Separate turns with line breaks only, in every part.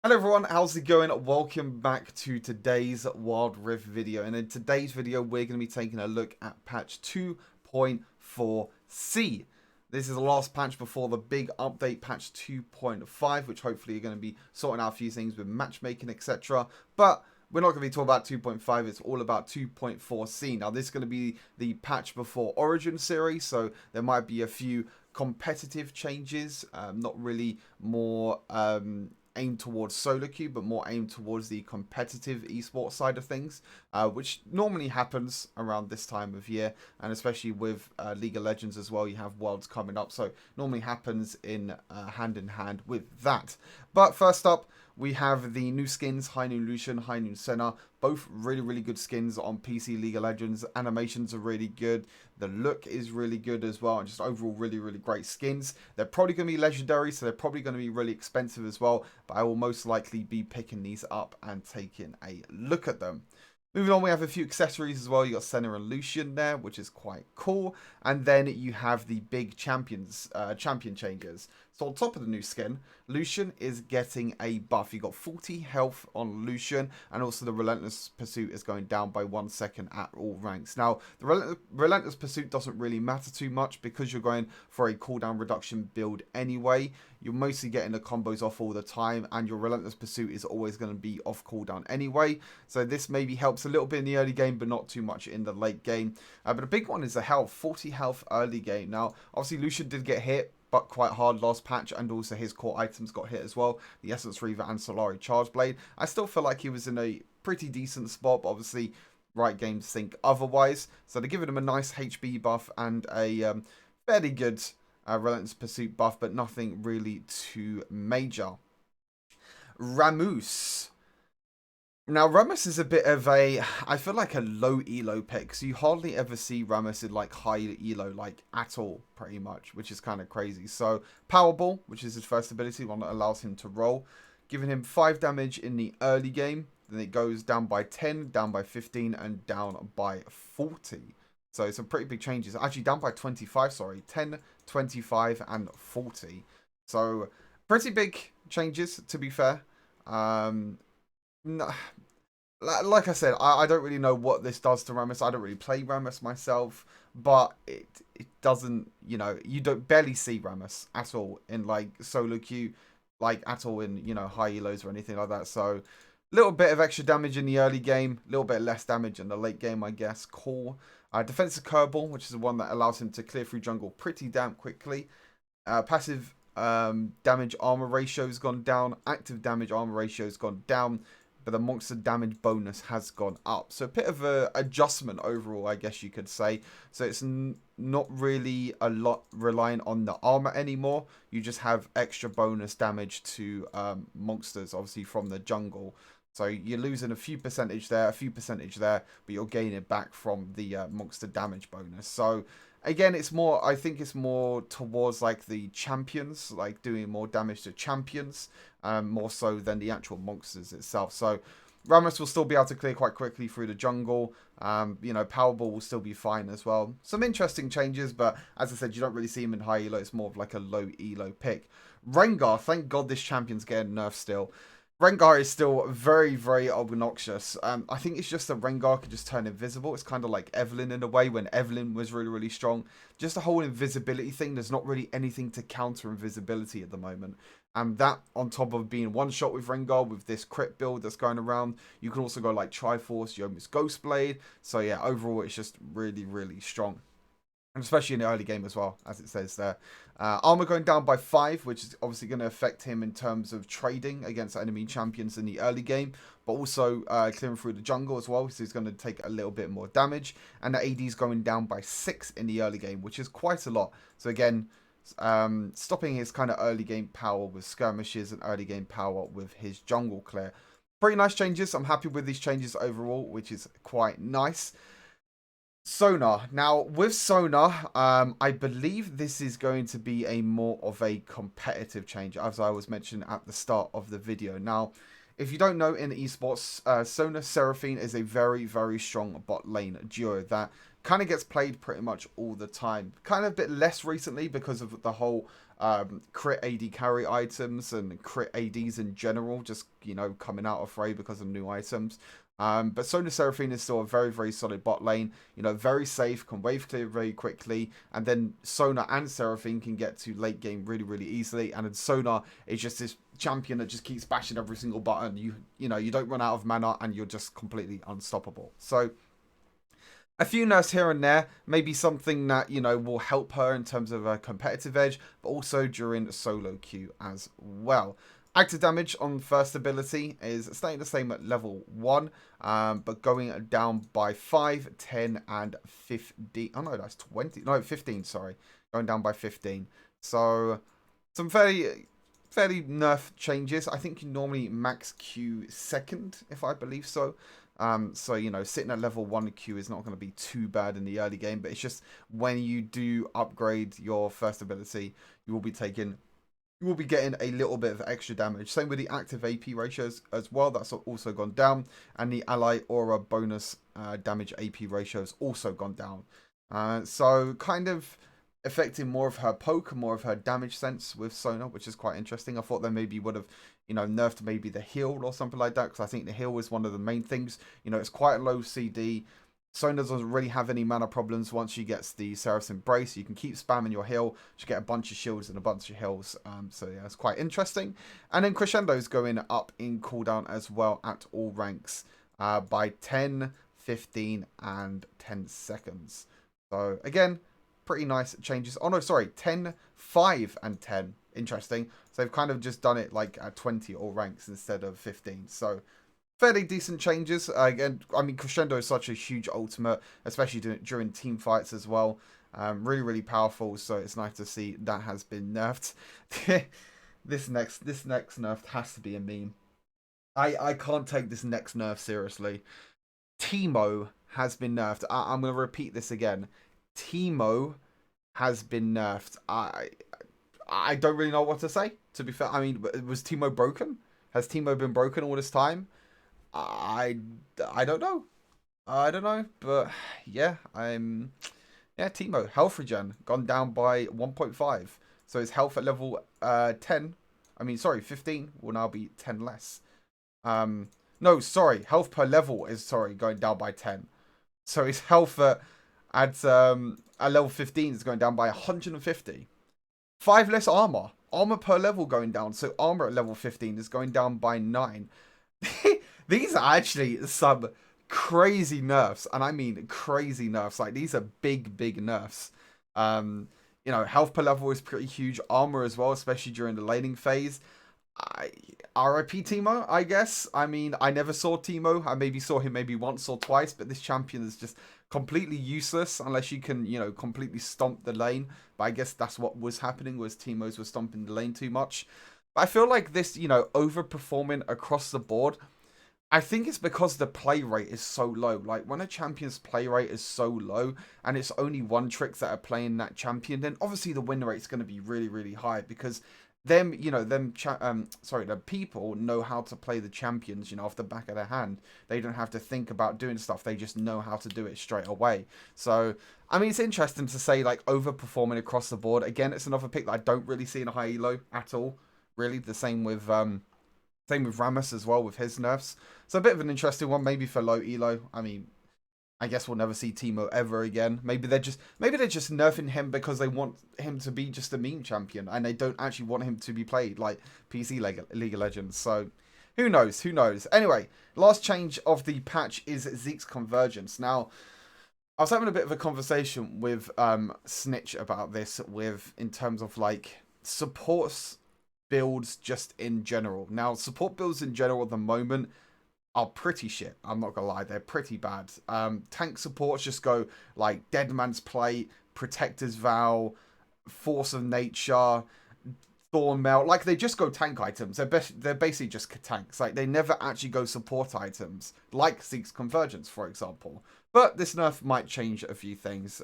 Hello everyone, how's it going? Welcome back to today's Wild Rift video. And in today's video, we're going to be taking a look at patch 2.4C. This is the last patch before the big update, patch 2.5, which hopefully you're going to be sorting out a few things with matchmaking, etc. But we're not going to be talking about 2.5, it's all about 2.4C. Now, this is going to be the patch before Origin series, so there might be a few competitive changes, not really more aimed towards solo queue, but more aimed towards the competitive esports side of things, which normally happens around this time of year, and especially with League of Legends as well. You have Worlds coming up, so normally happens in hand with that. But first up, we have the new skins, High Noon Lucian, High Noon Sona. Both really good skins on PC League of Legends. Animations are really good. The look is really good as well. And just overall really great skins. They're probably going to be legendary, so they're probably going to be really expensive as well. But I will most likely be picking these up and taking a look at them. Moving on, we have a few accessories as well. You got Sona and Lucian there, which is quite cool. And then you have the big champion changes. So on top of the new skin, Lucian is getting a buff. You got 40 health on Lucian, and also the Relentless Pursuit is going down by 1 second at all ranks. Now, the Relentless Pursuit doesn't really matter too much because you're going for a cooldown reduction build anyway. You're mostly getting the combos off all the time, and your Relentless Pursuit is always going to be off cooldown anyway. So this maybe helps a little bit in the early game, but not too much in the late game. But a big one is the health, 40 health early game. Now, obviously, Lucian did get hit, but quite hard last patch, and also his core items got hit as well. The Essence Reaver and Solari Charge Blade. I still feel like he was in a pretty decent spot, but obviously right games think otherwise. So they're giving him a nice HB buff and a fairly good Relentless Pursuit buff, but nothing really too major. Rammus. Now, Rammus is a bit of a, I feel like a low elo pick. So you hardly ever see Rammus in like high elo, like at all, pretty much, which is kind of crazy. So Powerball, which is his first ability, one that allows him to roll, giving him 5 damage in the early game. Then it goes down by 10, down by 15, and down by 40. So some pretty big changes. Actually, down by 25, sorry. 10, 25, and 40. So pretty big changes, to be fair. No, like I said, I don't really know what this does to Rammus. I don't really play Rammus myself, but it doesn't, you don't barely see Rammus at all in like solo queue, like at all in, high elos or anything like that. So little bit of extra damage in the early game, a little bit less damage in the late game, I guess. Cool. Defensive Curveball, which is the one that allows him to clear through jungle pretty damn quickly. Passive damage armor ratio has gone down. Active damage armor ratio has gone down. But the monster damage bonus has gone up. So a bit of a adjustment overall, I guess you could say. So it's not really a lot relying on the armor anymore. You just have extra bonus damage to monsters, obviously, from the jungle. So you're losing a few percentage there, a few percentage there, but you're gaining it back from the monster damage bonus. So again, it's more, I think it's more towards like the champions, like doing more damage to champions, more so than the actual monsters itself. So Rammus will still be able to clear quite quickly through the jungle. Powerball will still be fine as well. Some interesting changes, but as I said, you don't really see him in high elo. It's more of like a low elo pick. Rengar, thank God this champion's getting nerfed still. Rengar is still very obnoxious. I think it's just that Rengar could just turn invisible. It's kind of like Evelyn in a way when Evelyn was really strong. Just the whole invisibility thing, there's not really anything to counter invisibility at the moment. And that on top of being one shot with Rengar with this crit build that's going around, you can also go like Triforce, Yomi's Ghost Blade. So yeah, overall it's just really strong. And especially in the early game as well, as it says there. Armor going down by 5, which is obviously going to affect him in terms of trading against enemy champions in the early game. But also clearing through the jungle as well, so he's going to take a little bit more damage. And the AD is going down by 6 in the early game, which is quite a lot. So again, stopping his kind of early game power with skirmishes and early game power with his jungle clear. Pretty nice changes. I'm happy with these changes overall, which is quite nice. Sonar. Now, with Sonar, I believe this is going to be a more of a competitive change, as I was mentioning at the start of the video. Now, if you don't know, in esports, Sona Seraphine is a very strong bot lane duo that kind of gets played pretty much all the time. Kind of a bit less recently because of the whole crit AD carry items and crit ADs in general, just, you know, coming out of Frey because of new items. But Sona Seraphine is still a very, very solid bot lane. You know, very safe, can wave clear very quickly. And then Sona and Seraphine can get to late game really, really easily. And then Sonar is just this champion that just keeps bashing every single button. You know, you don't run out of mana and you're just completely unstoppable. So a few nerfs here and there, maybe something that, you know, will help her in terms of a competitive edge, but also during solo queue as well. Active damage on first ability is staying the same at level 1, but going down by 5, 10, and 15. Oh no, that's 20. No, 15, sorry. Going down by 15. So, some fairly nerf changes. I think you normally max Q second, if I believe so. So, you know, sitting at level 1 Q is not going to be too bad in the early game, but it's just when you do upgrade your first ability, you will be getting a little bit of extra damage. Same with the active AP ratios as well. That's also gone down. And the ally aura bonus damage AP ratio has also gone down. So kind of affecting more of her poke, more of her damage sense with Sona, which is quite interesting. I thought they maybe would have, you know, nerfed maybe the heal or something like that, because I think the heal is one of the main things. You know, it's quite a low CD. Sona doesn't really have any mana problems once she gets the Seraph's Embrace. You can keep spamming your heal. She get a bunch of shields and a bunch of heals. So yeah, it's quite interesting. And then Crescendo's going up in cooldown as well at all ranks by 10, 15, and 10 seconds. So again, pretty nice changes. Oh no, sorry, 10, 5, and 10. Interesting. So they've kind of just done it like at 20 all ranks instead of 15. So fairly decent changes. Again, I mean, Crescendo is such a huge ultimate, especially during team fights as well. Really, really powerful. So it's nice to see that has been nerfed. This next nerf has to be a meme. I can't take this next nerf seriously. TEEMO has been nerfed. I'm going to repeat this again. TEEMO has been nerfed. I don't really know what to say, to be fair. I mean, was TEEMO broken? Has TEEMO been broken all this time? I don't know. I don't know. But yeah, yeah, TEEMO, health regen, gone down by 1.5. So his health at level 10, I mean, sorry, 15 will now be 10 less. No, sorry, health per level is, sorry, going down by 10. So his health at level 15 is going down by 150. 5 less armor. Armor per level going down. So armor at level 15 is going down by 9. These are actually some crazy nerfs. And I mean crazy nerfs. Like, these are big, big nerfs. You know, health per level is pretty huge. Armor as well, especially during the laning phase. RIP TEEMO, I guess. I mean, I never saw TEEMO. I maybe saw him maybe once or twice, but this champion is just completely useless unless you can, you know, completely stomp the lane. But I guess that's what was happening, was TEEMOs were stomping the lane too much. But I feel like this, you know, overperforming across the board, I think it's because the play rate is so low. Like, when a champion's play rate is so low and it's only one trick that are playing that champion, then obviously the win rate is going to be really, really high, because them, you know, the people know how to play the champions, you know, off the back of their hand. They don't have to think about doing stuff. They just know how to do it straight away. So, I mean, it's interesting to say, like, overperforming across the board. Again, it's another pick that I don't really see in a high elo at all. Really, the same with Rammus as well with his nerfs. So a bit of an interesting one, maybe for low elo. I mean, I guess we'll never see TEEMO ever again. Maybe they're just nerfing him because they want him to be just a meme champion, and they don't actually want him to be played like PC League of Legends. So who knows? Who knows? Anyway, last change of the patch is Zekes Convergence. Now, I was having a bit of a conversation with Snitch about this, in terms of like supports builds just in general. Now, support builds in general at the moment are pretty shit. I'm not gonna lie, they're pretty bad. Tank supports just go like Dead Man's Plate, Protector's Vow, Force of Nature, Thorn Melt. Like, they just go tank items. They're basically just tanks. Like, they never actually go support items, like Zekes Convergence, for example. But this nerf might change a few things.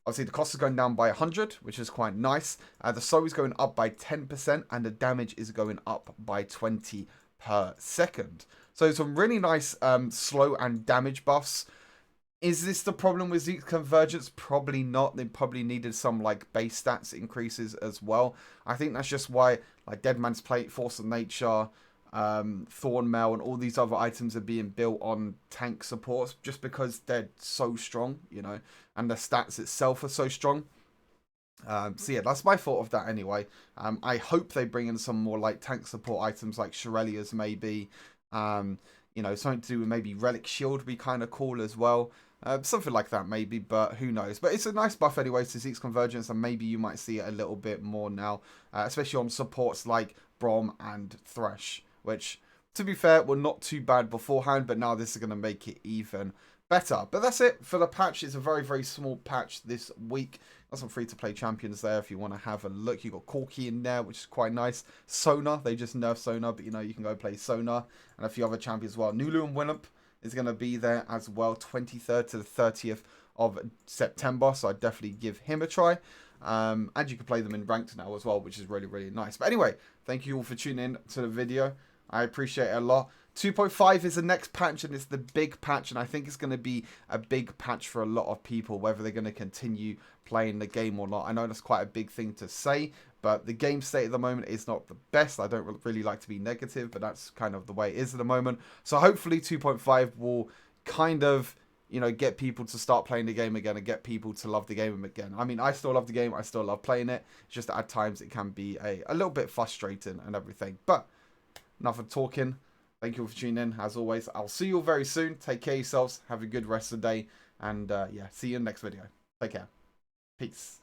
Obviously, the cost is going down by 100, which is quite nice. The slow is going up by 10%, and the damage is going up by 20 per second. So some really nice slow and damage buffs. Is this the problem with Zekes Convergence? Probably not. They probably needed some like base stats increases as well. I think that's just why like Dead Man's Plate, Force of Nature, Thorn Mail, and all these other items are being built on tank supports just because they're so strong, you know, and the stats itself are so strong. So yeah, that's my thought of that anyway. I hope they bring in some more like tank support items like Shirelias maybe. You know, something to do with maybe Relic Shield would be kind of cool as well. Something like that maybe, but who knows. But it's a nice buff anyway to Zeke's Convergence, and maybe you might see it a little bit more now, especially on supports like Brom and Thresh, which, to be fair, were not too bad beforehand, but now this is going to make it even better. But that's it for the patch. It's a very, very small patch this week. Got some free-to-play champions there if you want to have a look. You got Corki in there, which is quite nice. Sonar, they just nerfed Sonar, but you know, you can go play Sonar. And a few other champions as well. Nulu and Winamp is going to be there as well, 23rd to the 30th of September. So I'd definitely give him a try. And you can play them in ranked now as well, which is really, really nice. But anyway, thank you all for tuning in to the video. I appreciate it a lot. 2.5 is the next patch, and it's the big patch, and I think it's going to be a big patch for a lot of people, whether they're going to continue playing the game or not. I know that's quite a big thing to say, but the game state at the moment is not the best. I don't really like to be negative, but that's kind of the way it is at the moment. So hopefully 2.5 will kind of, you know, get people to start playing the game again and get people to love the game again. I mean, I still love the game. I still love playing it. It's just that at times it can be a little bit frustrating and everything. But enough of talking. Thank you all for tuning in. As always, I'll see you all very soon. Take care of yourselves. Have a good rest of the day. And yeah, see you in the next video. Take care. Peace.